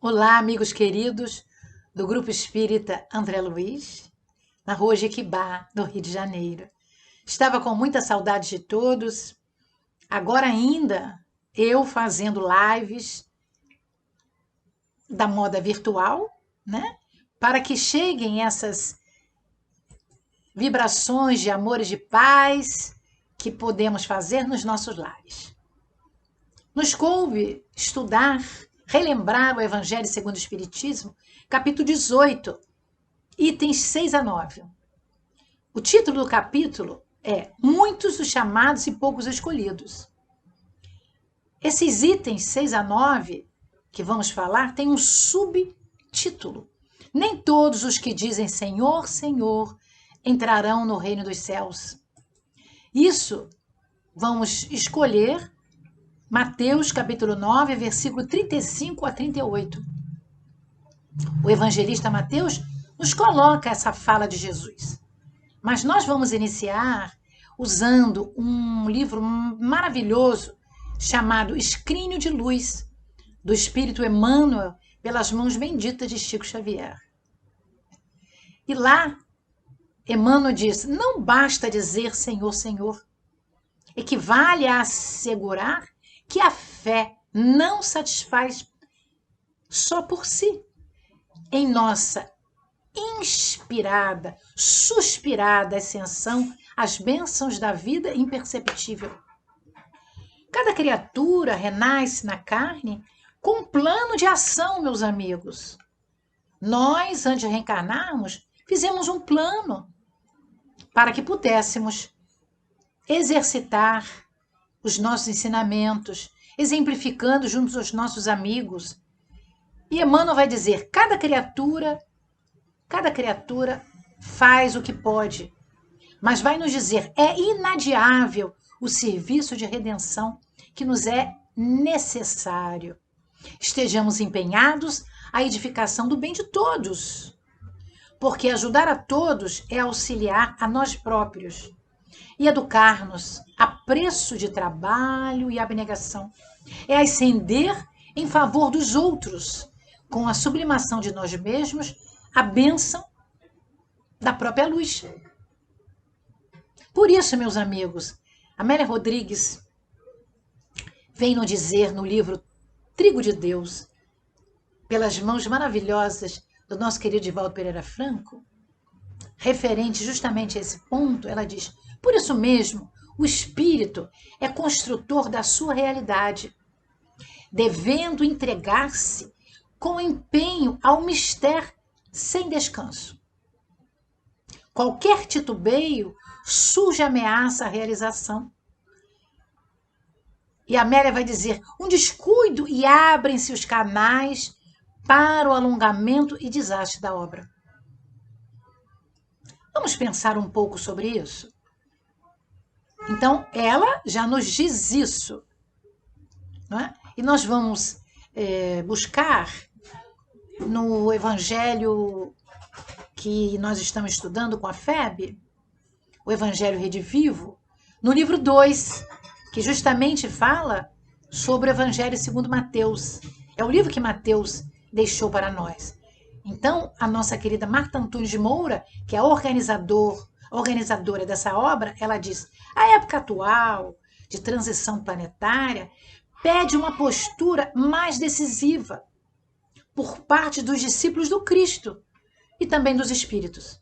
Olá, amigos queridos do Grupo Espírita André Luiz, na Rua Jequibá, no Rio de Janeiro. Estava com muita saudade de todos. Agora ainda eu fazendo lives da moda virtual, né? Para que cheguem essas vibrações de amor e de paz que podemos fazer nos nossos lares. Nos coube estudar, relembrar o Evangelho segundo o Espiritismo, capítulo 18, itens 6 a 9. O título do capítulo é Muitos os chamados e poucos escolhidos. Esses itens 6 a 9 que vamos falar têm um subtítulo. Nem todos os que dizem Senhor, Senhor entrarão no reino dos céus. Isso vamos escolher Mateus capítulo 9, versículo 35 a 38. O evangelista Mateus nos coloca essa fala de Jesus. Mas nós vamos iniciar usando um livro maravilhoso chamado Escrínio de Luz, do Espírito Emmanuel, pelas mãos benditas de Chico Xavier. E lá, Emmanuel diz, não basta dizer Senhor, Senhor. Equivale a assegurar que a fé não satisfaz só por si. Em nossa inspirada, suspirada ascensão, as bênçãos da vida imperceptível. Cada criatura renasce na carne com um plano de ação, meus amigos. Nós, antes de reencarnarmos, fizemos um plano para que pudéssemos exercitar os nossos ensinamentos, exemplificando junto aos nossos amigos. E Emmanuel vai dizer, cada criatura faz o que pode, mas vai nos dizer, é inadiável o serviço de redenção que nos é necessário. Estejamos empenhados à edificação do bem de todos, porque ajudar a todos é auxiliar a nós próprios e educar-nos a preço de trabalho e abnegação. É ascender em favor dos outros, com a sublimação de nós mesmos, a bênção da própria luz. Por isso, meus amigos, Amélia Rodrigues vem nos dizer no livro Trigo de Deus, pelas mãos maravilhosas do nosso querido Divaldo Pereira Franco, referente justamente a esse ponto, ela diz, por isso mesmo, o espírito é construtor da sua realidade, devendo entregar-se com empenho ao mistério sem descanso. Qualquer titubeio surge ameaça à realização. E Amélia vai dizer, um descuido e abrem-se os canais para o alongamento e desastre da obra. Vamos pensar um pouco sobre isso? Então, ela já nos diz isso. Não é? E nós vamos buscar no Evangelho que nós estamos estudando com a FEB, o Evangelho Redivivo, no livro 2, que justamente fala sobre o Evangelho segundo Mateus. É o livro que Mateus deixou para nós. Então, a nossa querida Marta Antunes de Moura, que é a organizadora dessa obra, ela diz, a época atual de transição planetária pede uma postura mais decisiva por parte dos discípulos do Cristo e também dos espíritos.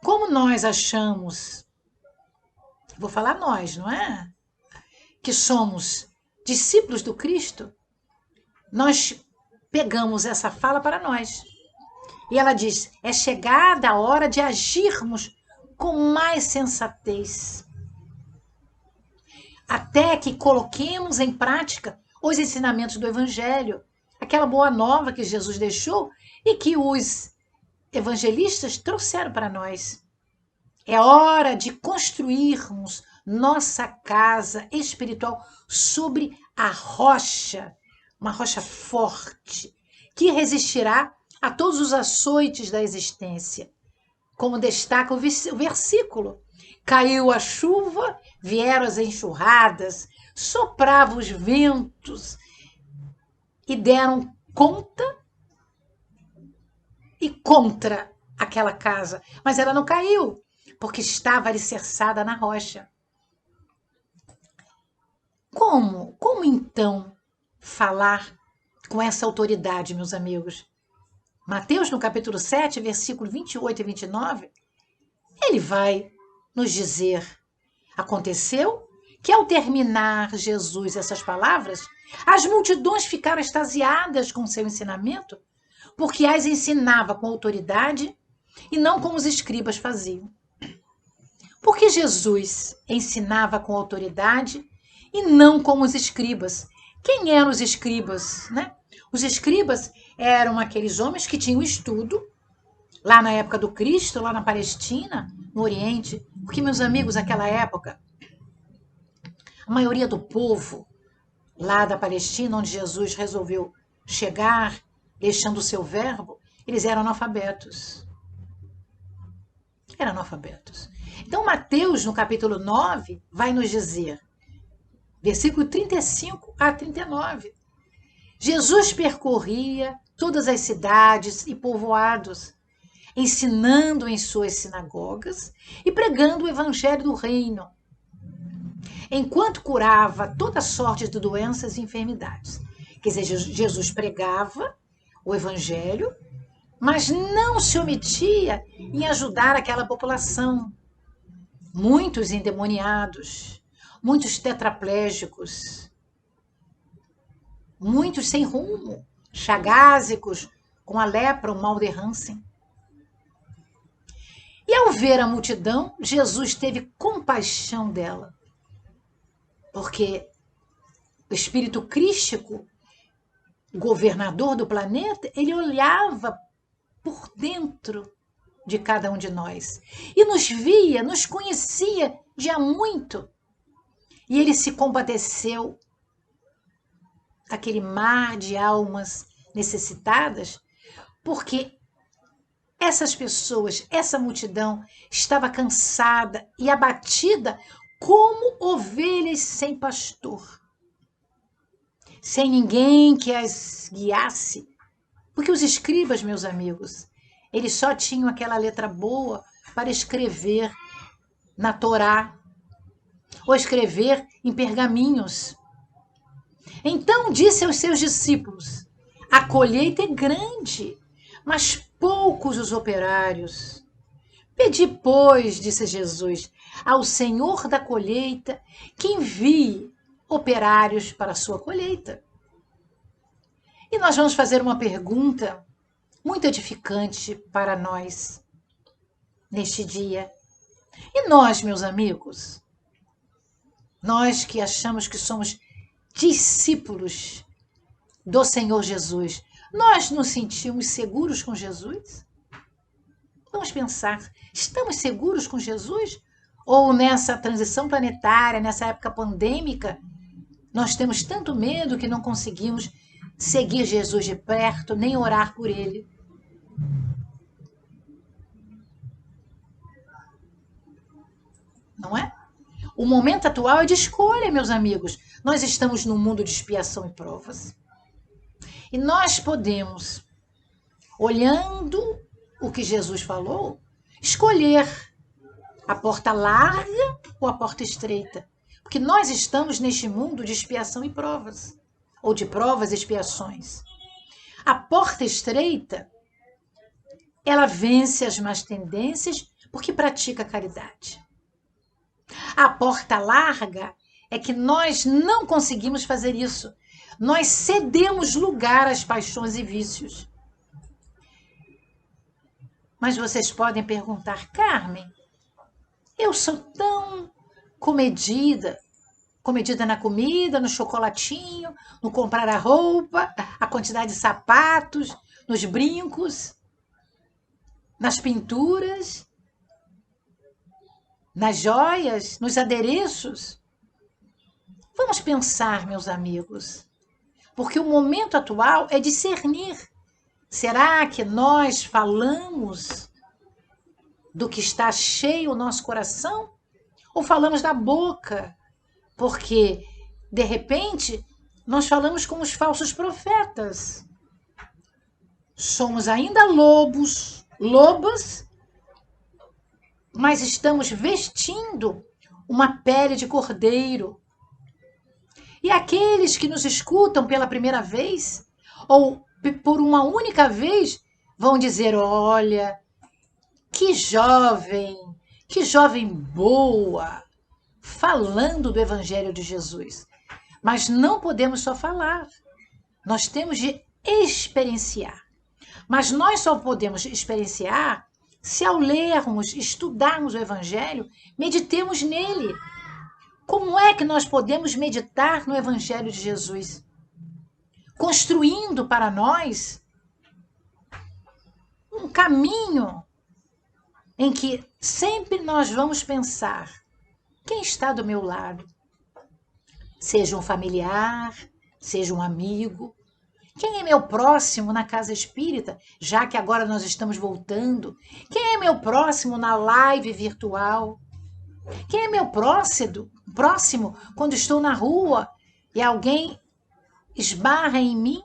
Como nós achamos, vou falar nós, não é? Que somos discípulos do Cristo, nós pegamos essa fala para nós. E ela diz, é chegada a hora de agirmos com mais sensatez, até que coloquemos em prática os ensinamentos do Evangelho, aquela boa nova que Jesus deixou e que os evangelistas trouxeram para nós. É hora de construirmos nossa casa espiritual sobre a rocha, uma rocha forte, que resistirá a todos os açoites da existência. Como destaca o versículo, caiu a chuva, vieram as enxurradas, sopravam os ventos e deram conta e contra aquela casa, mas ela não caiu, porque estava alicerçada na rocha. Como então falar com essa autoridade, meus amigos? Mateus, no capítulo 7, versículo 28 e 29, ele vai nos dizer: aconteceu que ao terminar Jesus essas palavras, as multidões ficaram extasiadas com seu ensinamento, porque as ensinava com autoridade e não como os escribas faziam. Porque Jesus ensinava com autoridade e não como os escribas. Quem eram os escribas, né? Os escribas eram aqueles homens que tinham estudo lá na época do Cristo, lá na Palestina, no Oriente, porque, meus amigos, naquela época, a maioria do povo lá da Palestina, onde Jesus resolveu chegar, deixando o seu verbo, eles eram analfabetos. Eram analfabetos. Então, Mateus, no capítulo 9, vai nos dizer, versículo 35 a 39, Jesus percorria todas as cidades e povoados, ensinando em suas sinagogas e pregando o evangelho do reino, enquanto curava toda sorte de doenças e enfermidades. Quer dizer, Jesus pregava o evangelho, mas não se omitia em ajudar aquela população. Muitos endemoniados, muitos tetraplégicos, muitos sem rumo, chagásicos, com a lepra, o mal de Hansen. E ao ver a multidão, Jesus teve compaixão dela, porque o espírito crístico, governador do planeta, ele olhava por dentro de cada um de nós e nos via, nos conhecia de há muito. E ele se compadeceu daquele mar de almas necessitadas, porque essas pessoas, essa multidão estava cansada e abatida como ovelhas sem pastor, sem ninguém que as guiasse. Porque os escribas, meus amigos, eles só tinham aquela letra boa para escrever na Torá ou escrever em pergaminhos. Então disse aos seus discípulos: a colheita é grande, mas poucos os operários. Pedi, pois, disse Jesus, ao Senhor da colheita que envie operários para a sua colheita. E nós vamos fazer uma pergunta muito edificante para nós neste dia. E nós, meus amigos, nós que achamos que somos discípulos do Senhor Jesus, nós nos sentimos seguros com Jesus? Vamos pensar, estamos seguros com Jesus? Ou nessa transição planetária, nessa época pandêmica, nós temos tanto medo que não conseguimos seguir Jesus de perto, nem orar por ele? Não é? O momento atual é de escolha, meus amigos. Nós estamos num mundo de expiação e provas. E nós podemos, olhando o que Jesus falou, escolher a porta larga ou a porta estreita. Porque nós estamos neste mundo de expiação e provas, ou de provas e expiações. A porta estreita, ela vence as más tendências porque pratica a caridade. A porta larga é que nós não conseguimos fazer isso. Nós cedemos lugar às paixões e vícios. Mas vocês podem perguntar: Carmen, eu sou tão comedida na comida, no chocolatinho, no comprar a roupa, a quantidade de sapatos, nos brincos, nas pinturas, nas joias, nos adereços. Vamos pensar, meus amigos, porque o momento atual é discernir. Será que nós falamos do que está cheio o nosso coração? Ou falamos da boca? Porque, de repente, nós falamos como os falsos profetas. somos ainda lobas, mas estamos vestindo uma pele de cordeiro. E aqueles que nos escutam pela primeira vez, ou por uma única vez, vão dizer: olha, que jovem boa, falando do Evangelho de Jesus. Mas não podemos só falar, nós temos de experienciar. Mas nós só podemos experienciar se, ao lermos, estudarmos o Evangelho, meditemos nele. Como é que nós podemos meditar no Evangelho de Jesus? Construindo para nós um caminho em que sempre nós vamos pensar: quem está do meu lado? Seja um familiar, seja um amigo. Quem é meu próximo na casa espírita, já que agora nós estamos voltando? Quem é meu próximo na live virtual? Quem é meu próximo quando estou na rua e alguém esbarra em mim?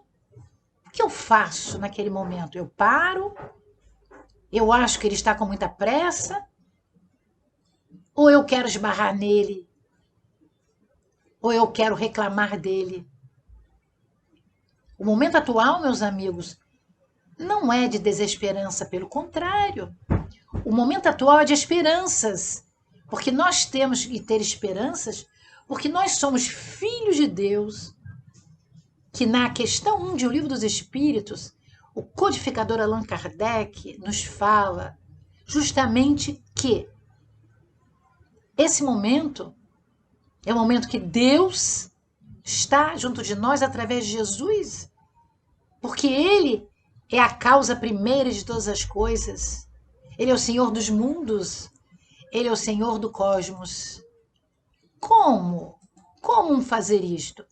O que eu faço naquele momento? Eu paro? Eu acho que ele está com muita pressa? Ou eu quero esbarrar nele? Ou eu quero reclamar dele? O momento atual, meus amigos, não é de desesperança, pelo contrário. O momento atual é de esperanças, porque nós temos que ter esperanças, porque nós somos filhos de Deus, que na questão 1 de O Livro dos Espíritos, o codificador Allan Kardec nos fala justamente que esse momento é o momento que Deus está junto de nós através de Jesus, porque Ele é a causa primeira de todas as coisas. Ele é o Senhor dos mundos. Ele é o Senhor do cosmos. Como? Como fazer isto?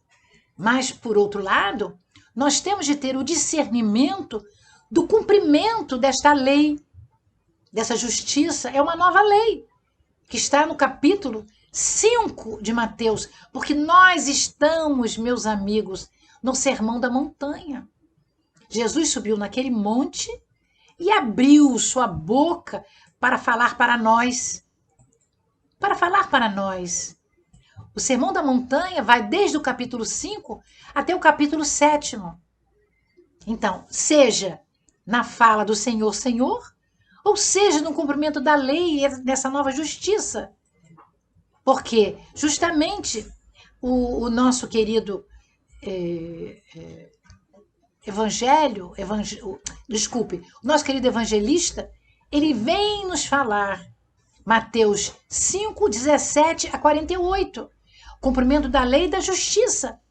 Mas, por outro lado, nós temos de ter o discernimento do cumprimento desta lei, dessa justiça. É uma nova lei, que está no capítulo 5 de Mateus, porque nós estamos, meus amigos, no Sermão da Montanha. Jesus subiu naquele monte e abriu sua boca para falar para nós. Para falar para nós. O Sermão da Montanha vai desde o capítulo 5 até o capítulo 7. Então, seja na fala do Senhor, Senhor, ou seja no cumprimento da lei e dessa nova justiça. Porque justamente o nosso querido o nosso querido evangelista, ele vem nos falar, Mateus 5, 17 a 48, cumprimento da lei e da justiça.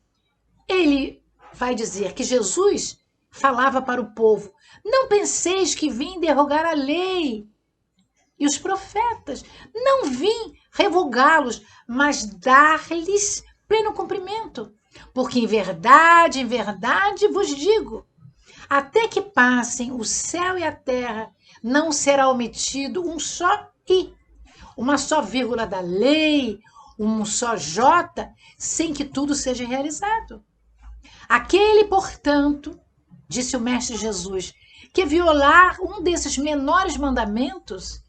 Ele vai dizer que Jesus falava para o povo: não penseis que vim derrogar a lei e os profetas. Não vim revogá-los, mas dar-lhes pleno cumprimento. Porque em verdade vos digo, até que passem o céu e a terra, não será omitido um só i, uma só vírgula da lei, um só jota, sem que tudo seja realizado. Aquele, portanto, disse o Mestre Jesus, que violar um desses menores mandamentos,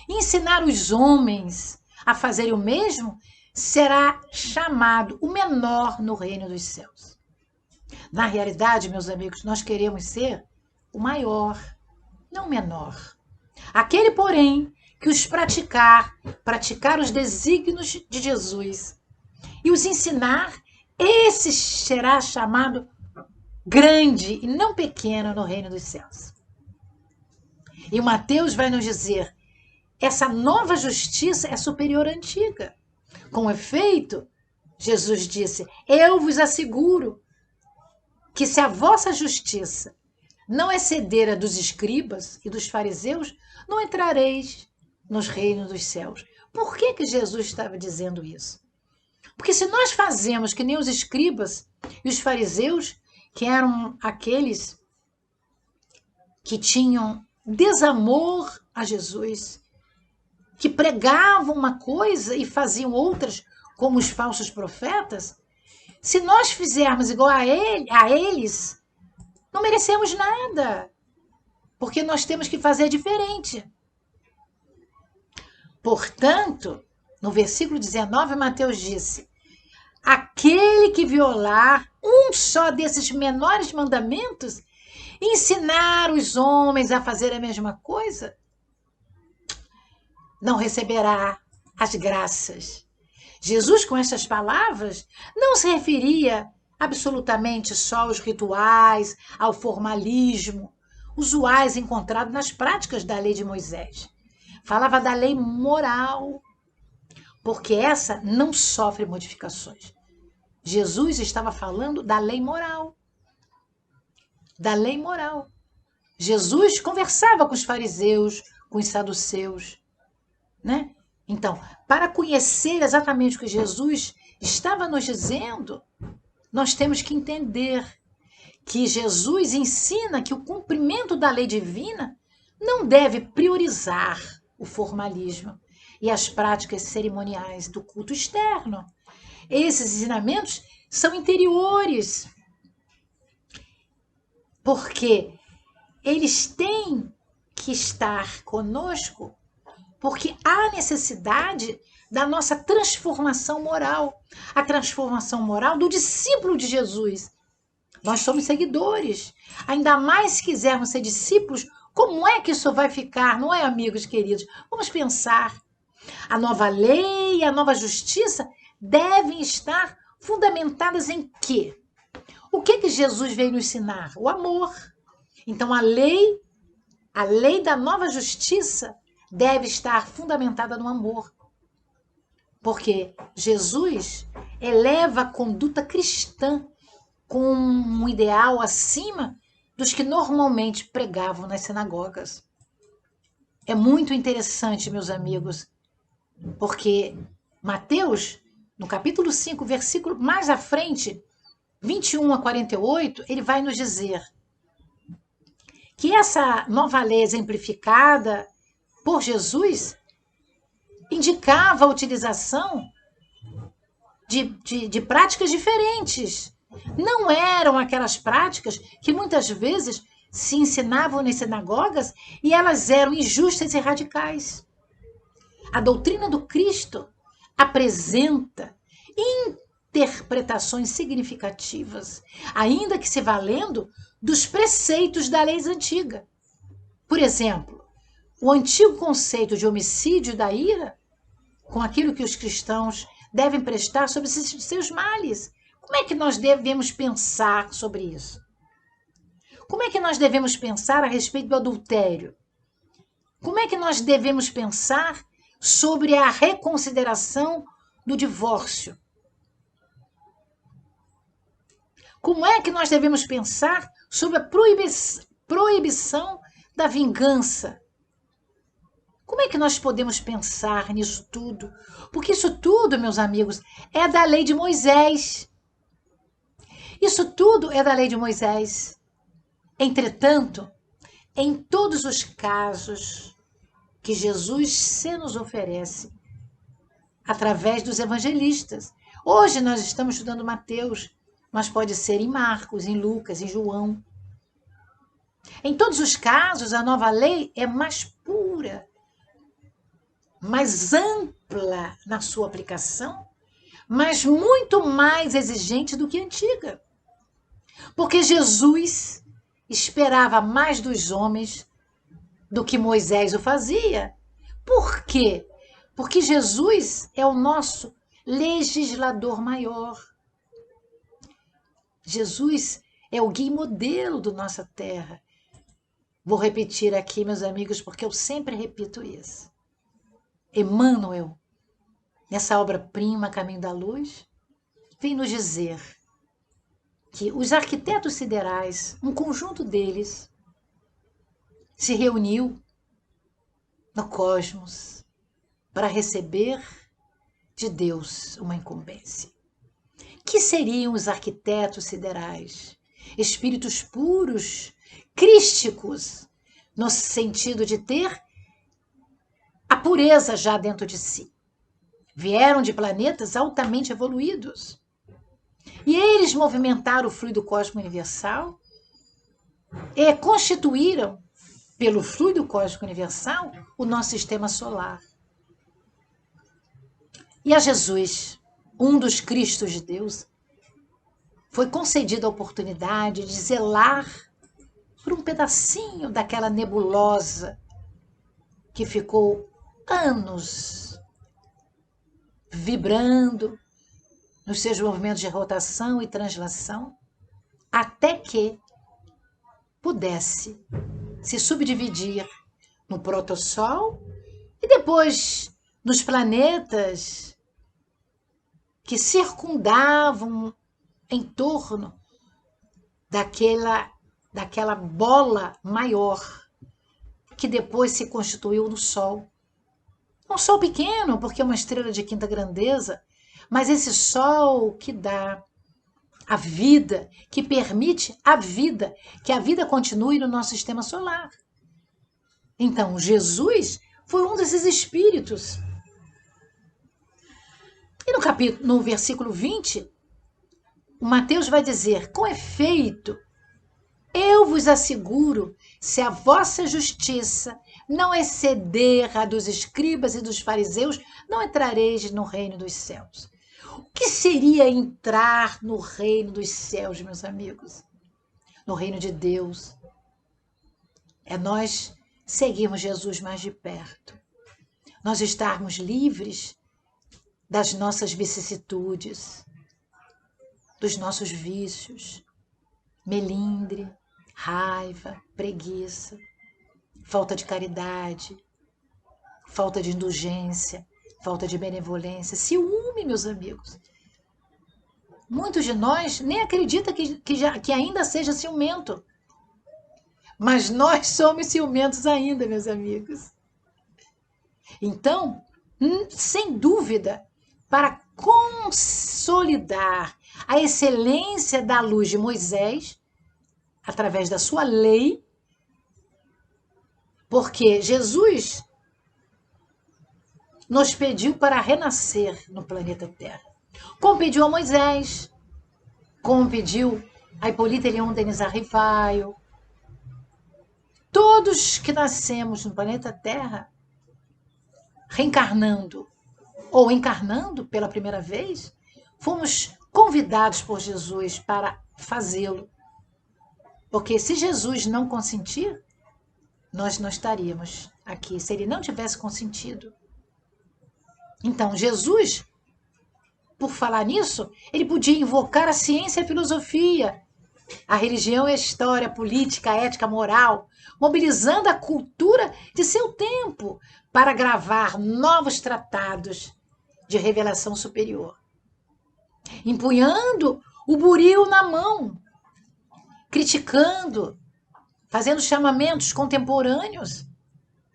ensinar os homens a fazerem o mesmo, será chamado o menor no reino dos céus. Na realidade, meus amigos, nós queremos ser o maior, não o menor. Aquele, porém, que os praticar os desígnios de Jesus e os ensinar, esse será chamado grande e não pequeno no reino dos céus. E o Mateus vai nos dizer: essa nova justiça é superior à antiga. Com efeito, Jesus disse: eu vos asseguro que se a vossa justiça não exceder a dos escribas e dos fariseus, não entrareis nos reinos dos céus. Por que Jesus estava dizendo isso? Porque se nós fazemos que nem os escribas e os fariseus, que eram aqueles que tinham desamor a Jesus, que pregavam uma coisa e faziam outras, como os falsos profetas, se nós fizermos igual a eles, não merecemos nada. porque nós temos que fazer diferente. Portanto, no versículo 19, Mateus disse: aquele que violar um só desses menores mandamentos, ensinar os homens a fazer a mesma coisa, não receberá as graças. Jesus, com essas palavras, não se referia absolutamente só aos rituais, ao formalismo, usuais encontrados nas práticas da lei de Moisés. Falava da lei moral, porque essa não sofre modificações. Jesus estava falando da lei moral. Da lei moral. Jesus conversava com os fariseus, com os saduceus, né? Então, para conhecer exatamente o que Jesus estava nos dizendo, nós temos que entender que Jesus ensina que o cumprimento da lei divina não deve priorizar o formalismo e as práticas cerimoniais do culto externo. Esses ensinamentos são interiores, porque eles têm que estar conosco, porque há necessidade da nossa transformação moral, a transformação moral do discípulo de Jesus. Nós somos seguidores, ainda mais se quisermos ser discípulos, como é que isso vai ficar, não é, amigos queridos? Vamos pensar. A nova lei e a nova justiça devem estar fundamentadas em quê? O que Jesus veio nos ensinar? O amor. Então, a lei da nova justiça deve estar fundamentada no amor. Porque Jesus eleva a conduta cristã com um ideal acima dos que normalmente pregavam nas sinagogas. É muito interessante, meus amigos, porque Mateus, no capítulo 5, versículo mais à frente, 21 a 48, ele vai nos dizer que essa nova lei exemplificada por Jesus indicava a utilização de práticas diferentes. Não eram aquelas práticas que muitas vezes se ensinavam nas sinagogas e elas eram injustas e radicais. A doutrina do Cristo apresenta interpretações significativas, ainda que se valendo dos preceitos da lei antiga. Por exemplo, o antigo conceito de homicídio da ira, com aquilo que os cristãos devem prestar sobre seus males. Como é que nós devemos pensar sobre isso? Como é que nós devemos pensar a respeito do adultério? Como é que nós devemos pensar sobre a reconsideração do divórcio? Como é que nós devemos pensar sobre a proibição da vingança? Como é que nós podemos pensar nisso tudo? Porque isso tudo, meus amigos, é da lei de Moisés. Isso tudo é da lei de Moisés. Entretanto, em todos os casos que Jesus se nos oferece, através dos evangelistas. Hoje nós estamos estudando Mateus, mas pode ser em Marcos, em Lucas, em João. Em todos os casos, a nova lei é mais pura, mais ampla na sua aplicação, mas muito mais exigente do que a antiga. Porque Jesus esperava mais dos homens do que Moisés o fazia. Por quê? Porque Jesus é o nosso legislador maior. Jesus é o guia e modelo da nossa terra. Vou repetir aqui, meus amigos, porque eu sempre repito isso. Emmanuel, nessa obra-prima Caminho da Luz, vem nos dizer que os arquitetos siderais, um conjunto deles, se reuniu no cosmos para receber de Deus uma incumbência. Que seriam os arquitetos siderais? Espíritos puros, crísticos, no sentido de ter a pureza já dentro de si. Vieram de planetas altamente evoluídos. E eles movimentaram o fluido cósmico universal e constituíram, pelo fluido cósmico universal, o nosso sistema solar. E a Jesus, um dos Cristos de Deus, foi concedida a oportunidade de zelar por um pedacinho daquela nebulosa que ficou anos vibrando nos seus movimentos de rotação e translação, até que pudesse se subdividir no protossol e depois nos planetas que circundavam em torno daquela bola maior que depois se constituiu no Sol. Um Sol pequeno, porque é uma estrela de quinta grandeza, mas esse Sol que dá a vida, que permite a vida, que a vida continue no nosso sistema solar. Então, Jesus foi um desses espíritos. E no versículo 20, o Mateus vai dizer: com efeito, eu vos asseguro, se a vossa justiça não exceder a dos escribas e dos fariseus, não entrareis no reino dos céus. O que seria entrar no reino dos céus, meus amigos? No reino de Deus. É nós seguirmos Jesus mais de perto. Nós estarmos livres das nossas vicissitudes, dos nossos vícios, melindre, raiva, preguiça, falta de caridade, falta de indulgência, falta de benevolência, ciúme, meus amigos. Muitos de nós nem acreditam que ainda seja ciumento. Mas nós somos ciumentos ainda, meus amigos. Então, sem dúvida, para consolidar a excelência da luz de Moisés, através da sua lei, porque Jesus nos pediu para renascer no planeta Terra. Como pediu a Moisés, como pediu a Hipólita Leon Denis Arrivaio. Todos que nascemos no planeta Terra, reencarnando ou encarnando pela primeira vez, fomos convidados por Jesus para fazê-lo. Porque se Jesus não consentir, nós não estaríamos aqui, se ele não tivesse consentido. Então, Jesus, por falar nisso, ele podia invocar a ciência e a filosofia, a religião e a história, a política, a ética, a moral, mobilizando a cultura de seu tempo para gravar novos tratados de revelação superior. Empunhando o buril na mão, criticando, fazendo chamamentos contemporâneos,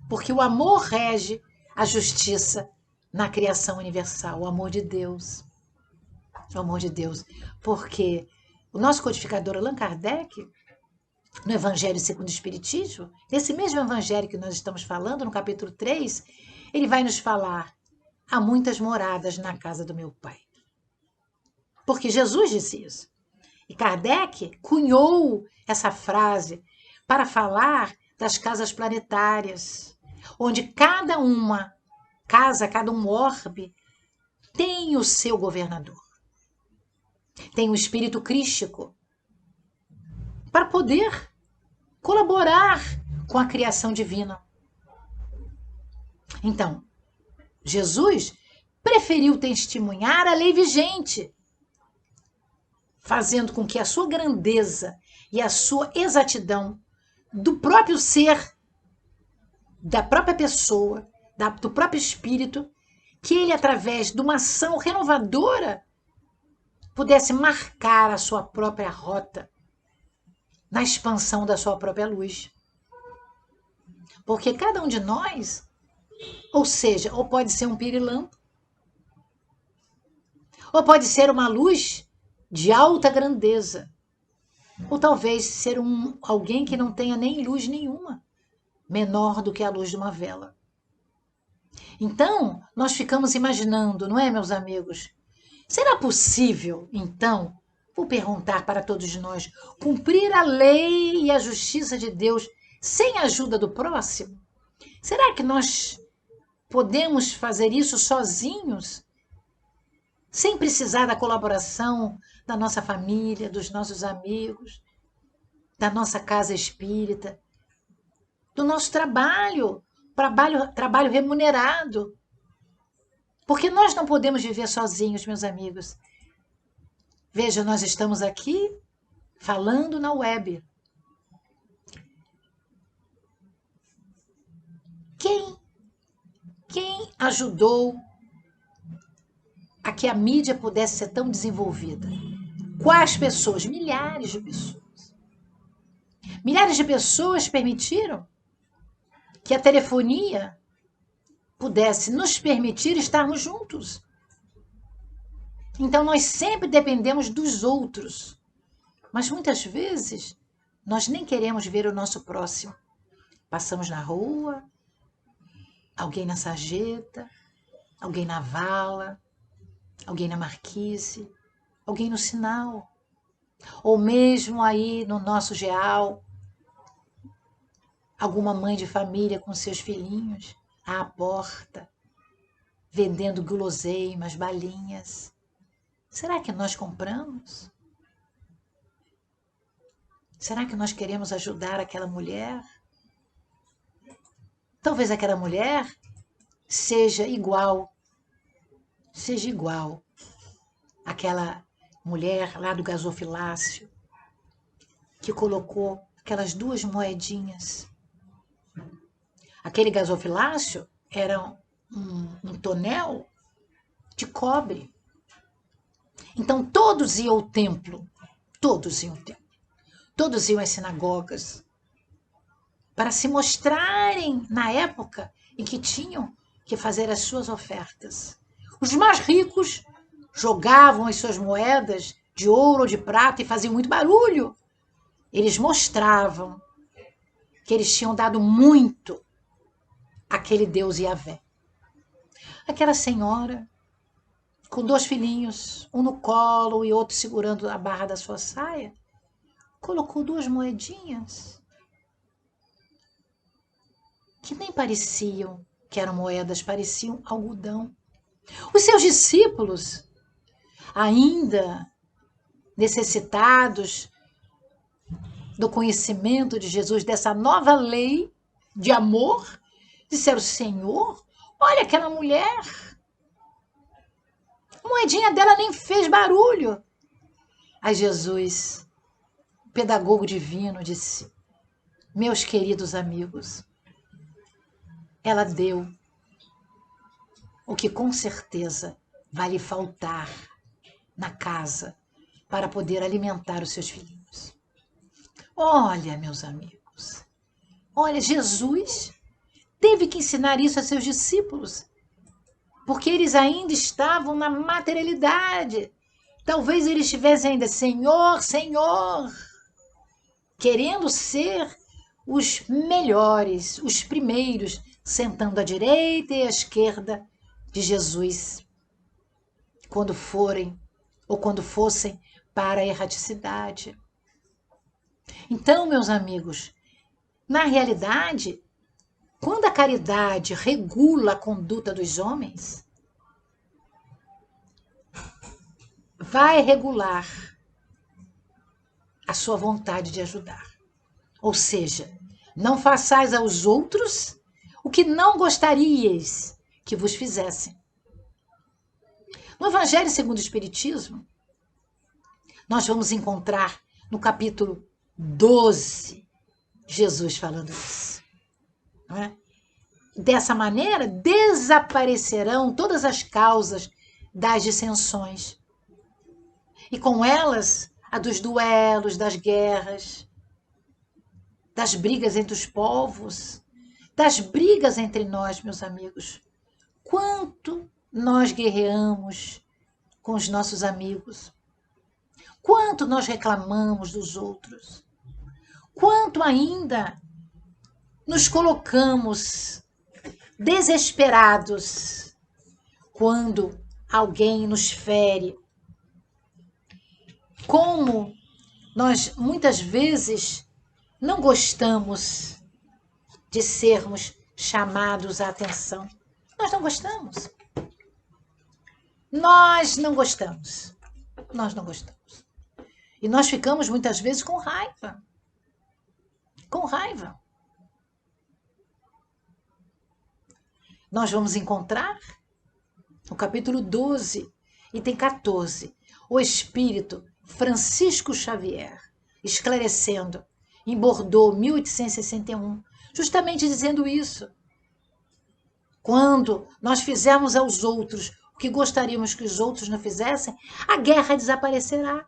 porque o amor rege a justiça na criação universal, o amor de Deus. O amor de Deus. Porque o nosso codificador Allan Kardec, no Evangelho segundo o Espiritismo, nesse mesmo Evangelho que nós estamos falando, no capítulo 3, ele vai nos falar: há muitas moradas na casa do meu Pai. Porque Jesus disse isso. E Kardec cunhou essa frase para falar das casas planetárias, onde cada uma casa, cada um orbe, tem o seu governador. Tem o espírito crístico para poder colaborar com a criação divina. Então, Jesus preferiu testemunhar a lei vigente, fazendo com que a sua grandeza e a sua exatidão do próprio ser, da própria pessoa, do próprio espírito, que ele, através de uma ação renovadora, pudesse marcar a sua própria rota na expansão da sua própria luz. Porque cada um de nós, ou seja, ou pode ser um pirilampo, ou pode ser uma luz de alta grandeza, ou talvez ser alguém que não tenha nem luz nenhuma, menor do que a luz de uma vela. Então, nós ficamos imaginando, não é, meus amigos? Será possível, então, vou perguntar para todos nós, cumprir a lei e a justiça de Deus sem a ajuda do próximo? Será que nós podemos fazer isso sozinhos, sem precisar da colaboração da nossa família, dos nossos amigos, da nossa casa espírita, do nosso trabalho remunerado? Porque nós não podemos viver sozinhos, meus amigos. Veja, nós estamos aqui falando na web. Quem ajudou a que a mídia pudesse ser tão desenvolvida? Quais pessoas? Milhares de pessoas. Milhares de pessoas permitiram que a telefonia pudesse nos permitir estarmos juntos. Então, nós sempre dependemos dos outros. Mas muitas vezes, nós nem queremos ver o nosso próximo. Passamos na rua, alguém na sarjeta, alguém na vala, alguém na marquise, alguém no sinal. Ou mesmo aí no nosso geal, alguma mãe de família com seus filhinhos à porta, vendendo guloseimas, balinhas. Será que nós compramos? Será que nós queremos ajudar aquela mulher? Talvez aquela mulher seja igual àquela mulher lá do gasofilácio que colocou aquelas 2 moedinhas. Aquele gasofilácio era um tonel de cobre. Então todos iam ao templo, todos iam às sinagogas para se mostrarem na época em que tinham que fazer as suas ofertas. Os mais ricos jogavam as suas moedas de ouro ou de prata e faziam muito barulho. Eles mostravam que eles tinham dado muito àquele Deus Yahvé. Aquela senhora, com 2 filhinhos, um no colo e outro segurando a barra da sua saia, colocou 2 moedinhas que nem pareciam que eram moedas, pareciam algodão. Os seus discípulos, ainda necessitados do conhecimento de Jesus, dessa nova lei de amor, disseram: Senhor, olha aquela mulher, a moedinha dela nem fez barulho. Aí Jesus, pedagogo divino, disse: meus queridos amigos, ela deu o que com certeza vai lhe faltar na casa para poder alimentar os seus filhinhos. Olha, meus amigos, olha, Jesus teve que ensinar isso a seus discípulos, porque eles ainda estavam na materialidade. Talvez eles estivessem ainda, Senhor, Senhor, querendo ser os melhores, os primeiros, sentando à direita e à esquerda de Jesus, quando forem ou quando fossem para a erraticidade. Então, meus amigos, na realidade, quando a caridade regula a conduta dos homens, vai regular a sua vontade de ajudar. Ou seja, não façais aos outros o que não gostaríeis que vos fizessem. No Evangelho segundo o Espiritismo, nós vamos encontrar no capítulo 12 Jesus falando isso. Não é? Dessa maneira, desaparecerão todas as causas das dissensões. E com elas, a dos duelos, das guerras, das brigas entre os povos, das brigas entre nós, meus amigos. Quanto nós guerreamos com os nossos amigos. Quanto nós reclamamos dos outros. Quanto ainda nos colocamos desesperados quando alguém nos fere. Como nós muitas vezes não gostamos de sermos chamados à atenção. Nós não gostamos. Nós não gostamos. Nós não gostamos. E nós ficamos muitas vezes com raiva. Com raiva. Nós vamos encontrar no capítulo 12, item 14, o espírito Francisco Xavier, esclarecendo em Bordeaux, 1861, justamente dizendo isso. Quando nós fizermos aos outros o que gostaríamos que os outros não fizessem, a guerra desaparecerá,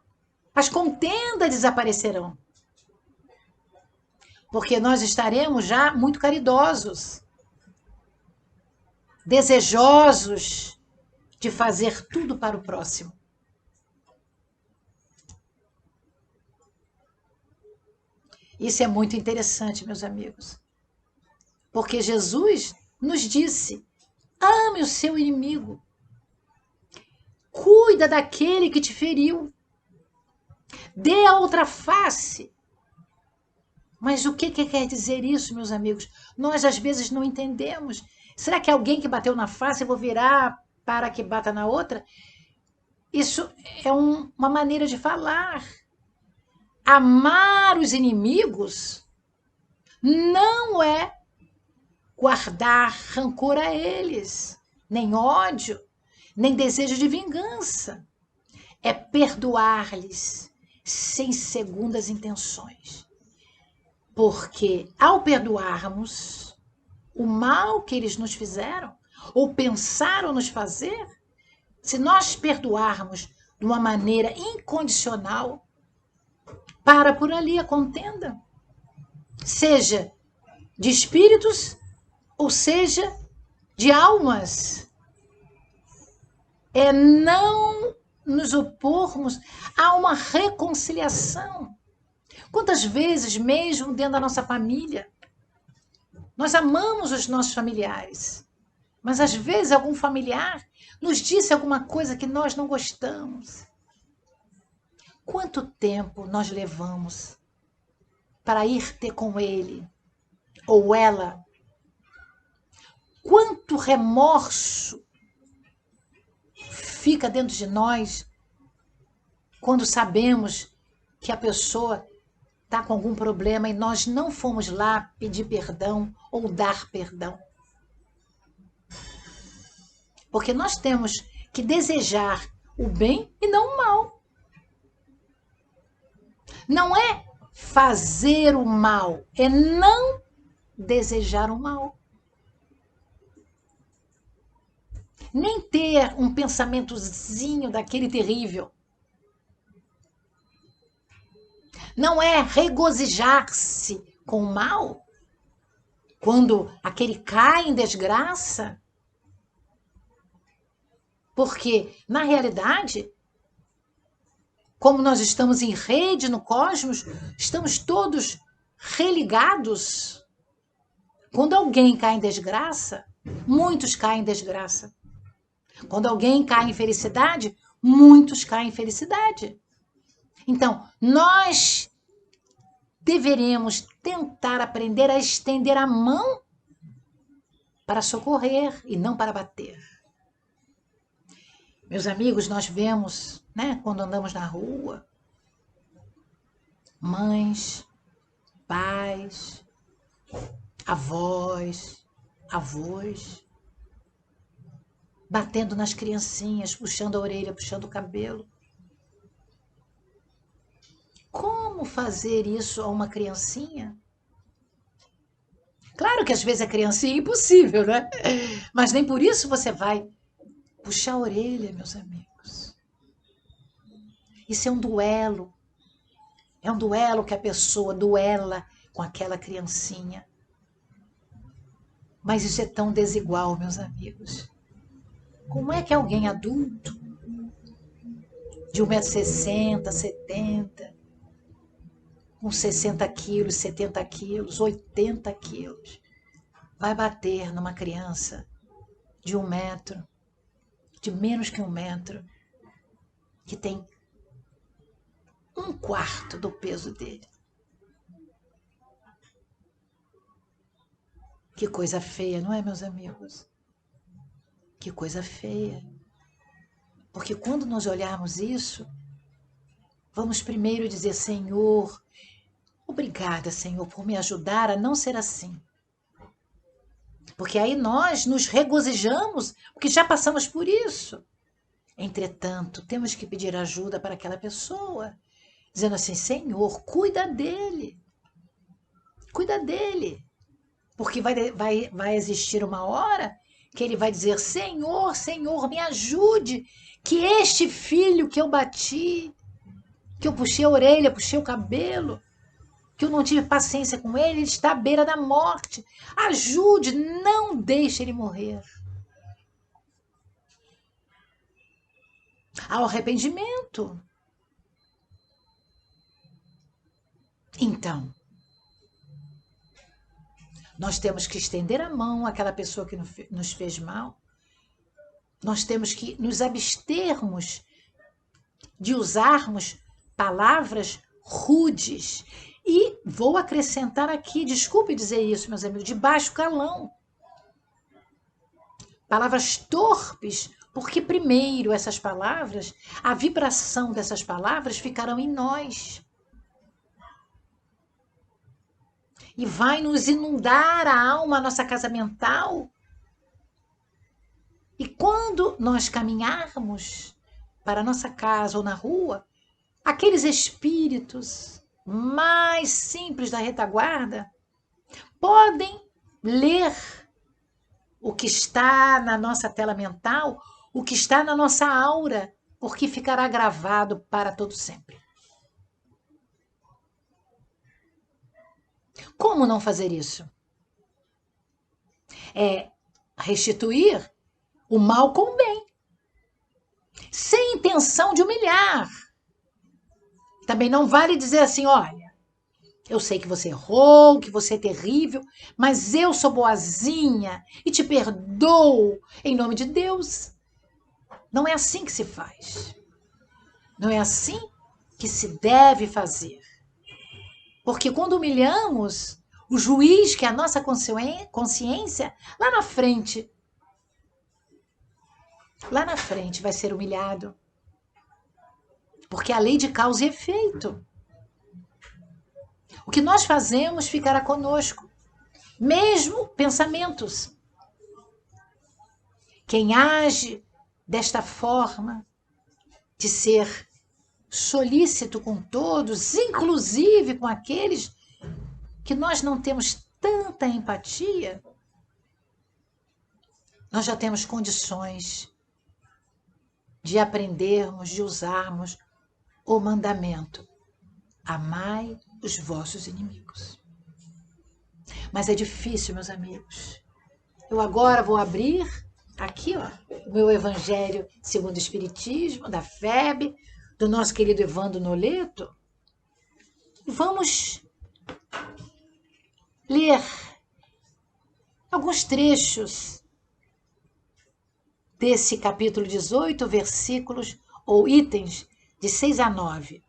as contendas desaparecerão. Porque nós estaremos já muito caridosos, desejosos de fazer tudo para o próximo. Isso é muito interessante, meus amigos. Porque Jesus nos disse: ame o seu inimigo. Cuida daquele que te feriu. Dê a outra face. Mas o que quer dizer isso, meus amigos? Nós, às vezes, não entendemos. Será que alguém que bateu na face, eu vou virar para que bata na outra? Isso é uma maneira de falar. Amar os inimigos não é guardar rancor a eles, nem ódio, nem desejo de vingança. É perdoar-lhes sem segundas intenções. Porque ao perdoarmos o mal que eles nos fizeram, ou pensaram nos fazer, se nós perdoarmos de uma maneira incondicional, para por ali a contenda, seja de espíritos ou seja de almas. É não nos opormos a uma reconciliação. Quantas vezes, mesmo dentro da nossa família, nós amamos os nossos familiares, mas às vezes algum familiar nos disse alguma coisa que nós não gostamos. Quanto tempo nós levamos para ir ter com ele ou ela? Quanto remorso fica dentro de nós quando sabemos que a pessoa está com algum problema e nós não fomos lá pedir perdão ou dar perdão? Porque nós temos que desejar o bem e não o mal. Não é fazer o mal, é não desejar o mal. Nem ter um pensamentozinho daquele terrível. Não é regozijar-se com o mal quando aquele cai em desgraça. Porque, na realidade, como nós estamos em rede no cosmos, estamos todos religados. Quando alguém cai em desgraça, muitos caem em desgraça. Quando alguém cai em felicidade, muitos caem em felicidade. Então, nós deveremos tentar aprender a estender a mão para socorrer e não para bater. Meus amigos, nós vemos, né, quando andamos na rua, mães, pais, avós, avós, batendo nas criancinhas, puxando a orelha, puxando o cabelo. Como fazer isso a uma criancinha? Claro que às vezes a criancinha é impossível, né? Mas nem por isso você vai puxar a orelha, meus amigos. Isso é um duelo. É um duelo que a pessoa duela com aquela criancinha. Mas isso é tão desigual, meus amigos. Como é que alguém adulto, de 1,60 m, 70, com 60 quilos, 70 quilos, 80 quilos, vai bater numa criança de 1 metro, de menos que 1 metro, que tem 1/4 do peso dele? Que coisa feia, não é, meus amigos? Que coisa feia. Porque quando nós olharmos isso, vamos primeiro dizer: Senhor, obrigada, Senhor, por me ajudar a não ser assim. Porque aí nós nos regozijamos, porque já passamos por isso. Entretanto, temos que pedir ajuda para aquela pessoa, dizendo assim: Senhor, cuida dele. Cuida dele. Porque vai existir uma hora que ele vai dizer: Senhor, Senhor, me ajude, que este filho que eu bati, que eu puxei a orelha, puxei o cabelo, que eu não tive paciência com ele, ele está à beira da morte. Ajude, não deixe ele morrer. Ao arrependimento. Então, nós temos que estender a mão àquela pessoa que nos fez mal. Nós temos que nos abstermos de usarmos palavras rudes. E vou acrescentar aqui, desculpe dizer isso, meus amigos, de baixo calão. Palavras torpes, porque primeiro essas palavras, a vibração dessas palavras ficarão em nós. E vai nos inundar a alma, a nossa casa mental. E quando nós caminharmos para a nossa casa ou na rua, aqueles espíritos mais simples da retaguarda podem ler o que está na nossa tela mental, o que está na nossa aura, porque ficará gravado para todo sempre. Como não fazer isso? É restituir o mal com o bem, sem intenção de humilhar. Também não vale dizer assim: olha, eu sei que você errou, que você é terrível, mas eu sou boazinha e te perdoo em nome de Deus. Não é assim que se faz. Não é assim que se deve fazer. Porque quando humilhamos o juiz, que é a nossa consciência, lá na frente vai ser humilhado. Porque é a lei de causa e efeito. O que nós fazemos ficará conosco. Mesmo pensamentos. Quem age desta forma, de ser solícito com todos, inclusive com aqueles que nós não temos tanta empatia, nós já temos condições de aprendermos, de usarmos o mandamento: amai os vossos inimigos. Mas é difícil, meus amigos. Eu agora vou abrir aqui, ó, o meu Evangelho segundo o Espiritismo, da FEB, do nosso querido Evandro Noleto, e vamos ler alguns trechos desse capítulo 18, versículos ou itens de 6 a 9.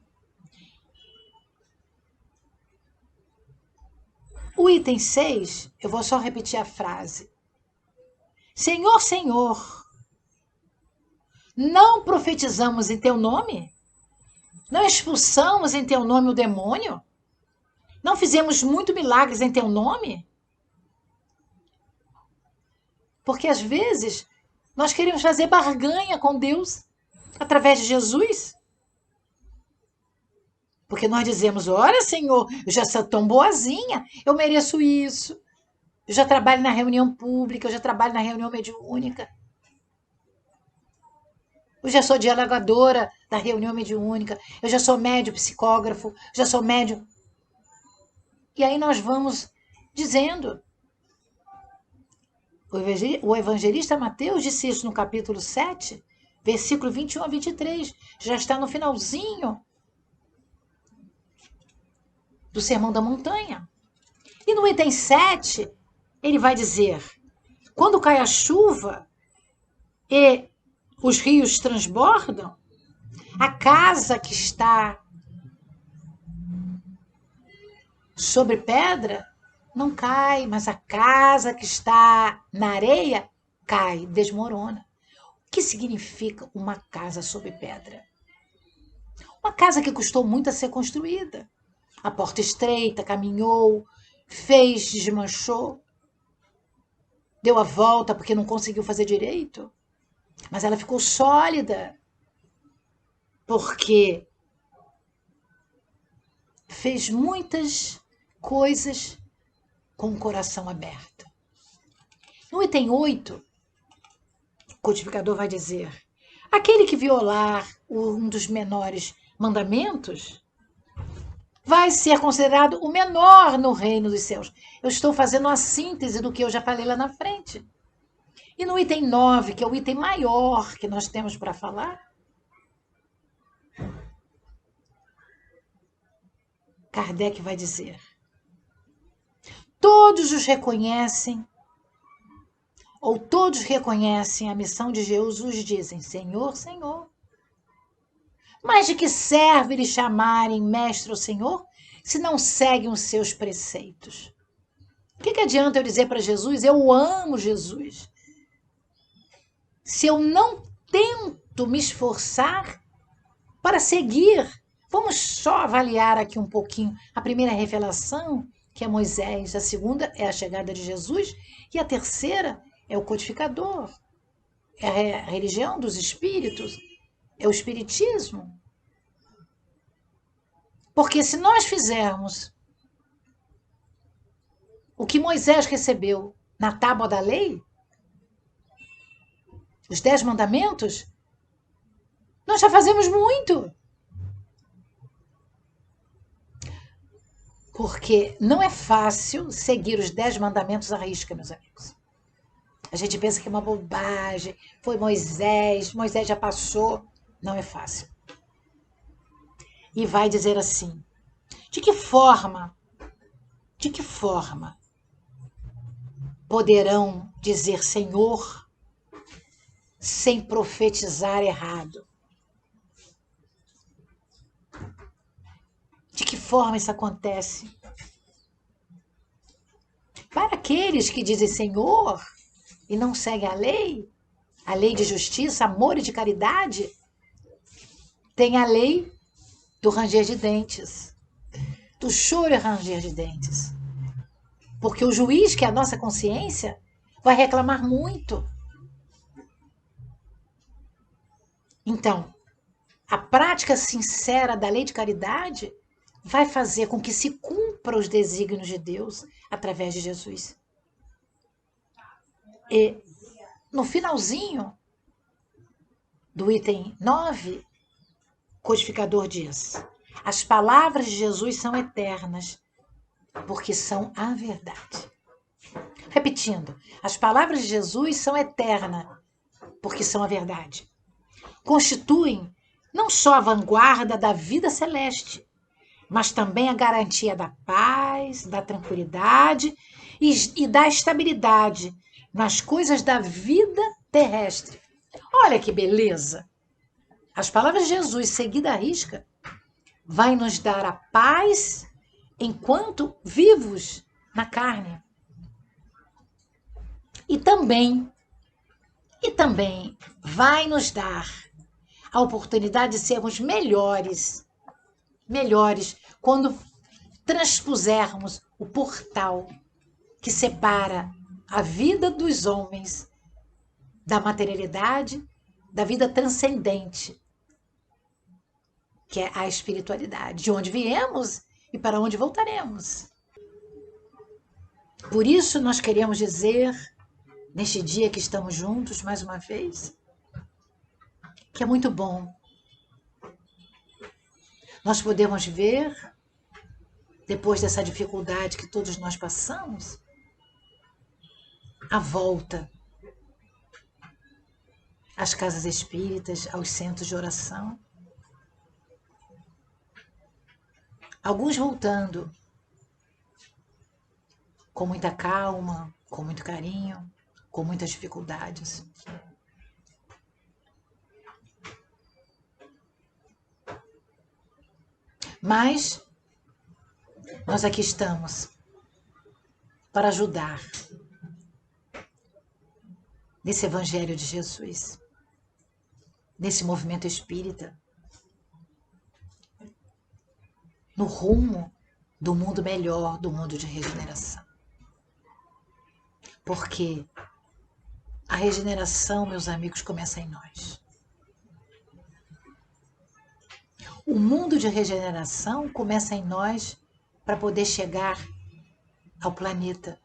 O item 6, eu vou só repetir a frase. Senhor, Senhor, não profetizamos em teu nome? Não expulsamos em teu nome o demônio? Não fizemos muitos milagres em teu nome? Porque às vezes nós queremos fazer barganha com Deus através de Jesus. Porque nós dizemos: olha, Senhor, eu já sou tão boazinha, eu mereço isso. Eu já trabalho na reunião pública, eu já trabalho na reunião mediúnica. Eu já sou dialogadora da reunião mediúnica, eu já sou médium psicógrafo, já sou médium. E aí nós vamos dizendo. O evangelista Mateus disse isso no capítulo 7, versículo 21 a 23. Já está no finalzinho do Sermão da Montanha. E no item 7, ele vai dizer: quando cai a chuva e os rios transbordam, a casa que está sobre pedra não cai, mas a casa que está na areia cai, desmorona. O que significa uma casa sob pedra? Uma casa que custou muito a ser construída. A porta estreita, caminhou, fez, desmanchou, deu a volta porque não conseguiu fazer direito, mas ela ficou sólida porque fez muitas coisas com o coração aberto. No item 8, o codificador vai dizer: aquele que violar um dos menores mandamentos vai ser considerado o menor no reino dos céus. Eu estou fazendo uma síntese do que eu já falei lá na frente. E no item 9, que é o item maior que nós temos para falar, Kardec vai dizer: todos os reconhecem, ou todos reconhecem a missão de Jesus, dizem: Senhor, Senhor. Mas de que serve lhe chamarem mestre ou senhor, se não seguem os seus preceitos? O que adianta eu dizer para Jesus, eu amo Jesus, se eu não tento me esforçar para seguir? Vamos só avaliar aqui um pouquinho. A primeira revelação, que é Moisés, a segunda é a chegada de Jesus, e a terceira é o codificador, é a religião dos espíritos, é o espiritismo. Porque se nós fizermos o que Moisés recebeu na tábua da lei, os 10 mandamentos, nós já fazemos muito. Porque não é fácil seguir os 10 mandamentos à risca, meus amigos. A gente pensa que é uma bobagem, foi Moisés já passou. Não é fácil. E vai dizer assim: de que forma poderão dizer Senhor sem profetizar errado? De que forma isso acontece? Para aqueles que dizem Senhor e não seguem a lei de justiça, amor e de caridade, tem a lei do ranger de dentes, do choro e ranger de dentes. Porque o juiz, que é a nossa consciência, vai reclamar muito. Então, a prática sincera da lei de caridade vai fazer com que se cumpra os desígnios de Deus através de Jesus. E no finalzinho do item 9, o codificador diz: as palavras de Jesus são eternas, porque são a verdade. Repetindo, as palavras de Jesus são eternas, porque são a verdade. Constituem não só a vanguarda da vida celeste, mas também a garantia da paz, da tranquilidade e da estabilidade nas coisas da vida terrestre. Olha que beleza! As palavras de Jesus, seguida à risca, vai nos dar a paz enquanto vivos na carne. E também vai nos dar a oportunidade de sermos melhores quando transpusermos o portal que separa a vida dos homens da materialidade, da vida transcendente, que é a espiritualidade, de onde viemos e para onde voltaremos. Por isso nós queremos dizer, neste dia que estamos juntos mais uma vez, que é muito bom nós podemos ver, depois dessa dificuldade que todos nós passamos, a volta às casas espíritas, aos centros de oração. Alguns voltando com muita calma, com muito carinho, com muitas dificuldades. Mas nós aqui estamos para ajudar nesse Evangelho de Jesus, nesse movimento espírita, no rumo do mundo melhor, do mundo de regeneração. Porque a regeneração, meus amigos, começa em nós. O mundo de regeneração começa em nós para poder chegar ao planeta.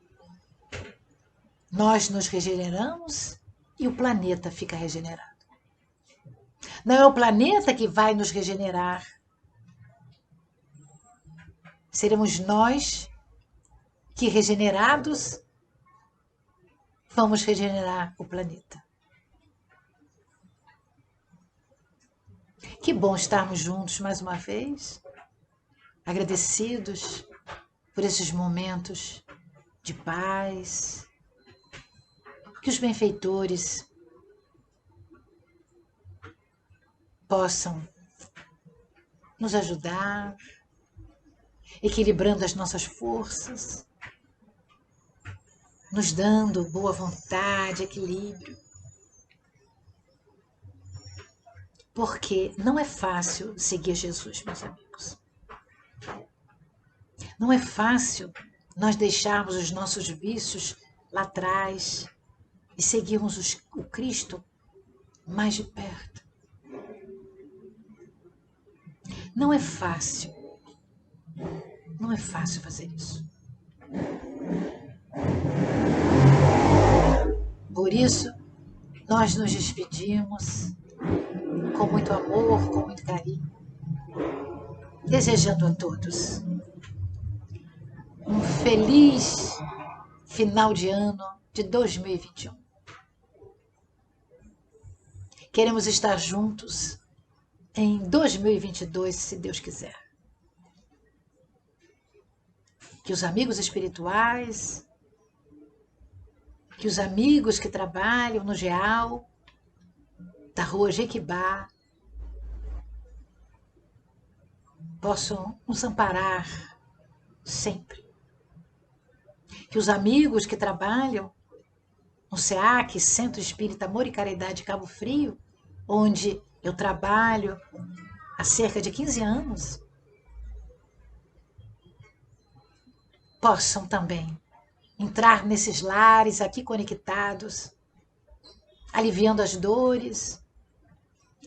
Nós nos regeneramos e o planeta fica regenerado. Não é o planeta que vai nos regenerar. Seremos nós que, regenerados, vamos regenerar o planeta. Que bom estarmos juntos mais uma vez, agradecidos por esses momentos de paz, que os benfeitores possam nos ajudar, equilibrando as nossas forças, nos dando boa vontade, equilíbrio. Porque não é fácil seguir Jesus, meus amigos. Não é fácil nós deixarmos os nossos vícios lá atrás e seguirmos o Cristo mais de perto. Não é fácil. Não é fácil fazer isso. Por isso, nós nos despedimos com muito amor, com muito carinho, desejando a todos um feliz final de ano de 2021. Queremos estar juntos em 2022, se Deus quiser. Que os amigos espirituais, que os amigos que trabalham no GEAL, da rua Jequibá, possam nos amparar sempre. Que os amigos que trabalham no SEAC, Centro Espírita Amor e Caridade Cabo Frio, onde eu trabalho há cerca de 15 anos, possam também entrar nesses lares aqui conectados, aliviando as dores,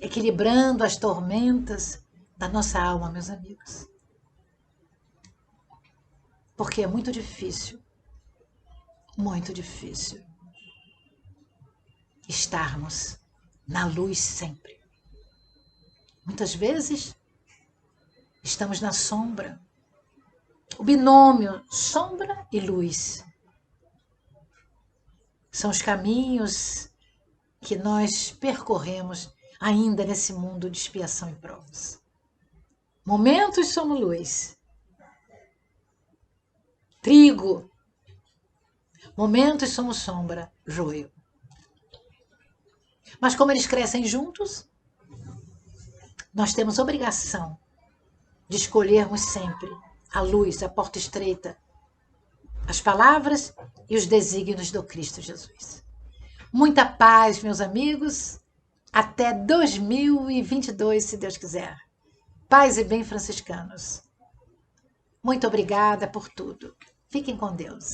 equilibrando as tormentas da nossa alma, meus amigos. Porque é muito difícil estarmos na luz sempre. Muitas vezes estamos na sombra. O binômio sombra e luz são os caminhos que nós percorremos ainda nesse mundo de expiação e provas. Momentos somos luz, trigo. Momentos somos sombra, joio. Mas como eles crescem juntos, nós temos obrigação de escolhermos sempre a luz, a porta estreita, as palavras e os desígnios do Cristo Jesus. Muita paz, meus amigos. Até 2022, se Deus quiser. Paz e bem, franciscanos. Muito obrigada por tudo. Fiquem com Deus.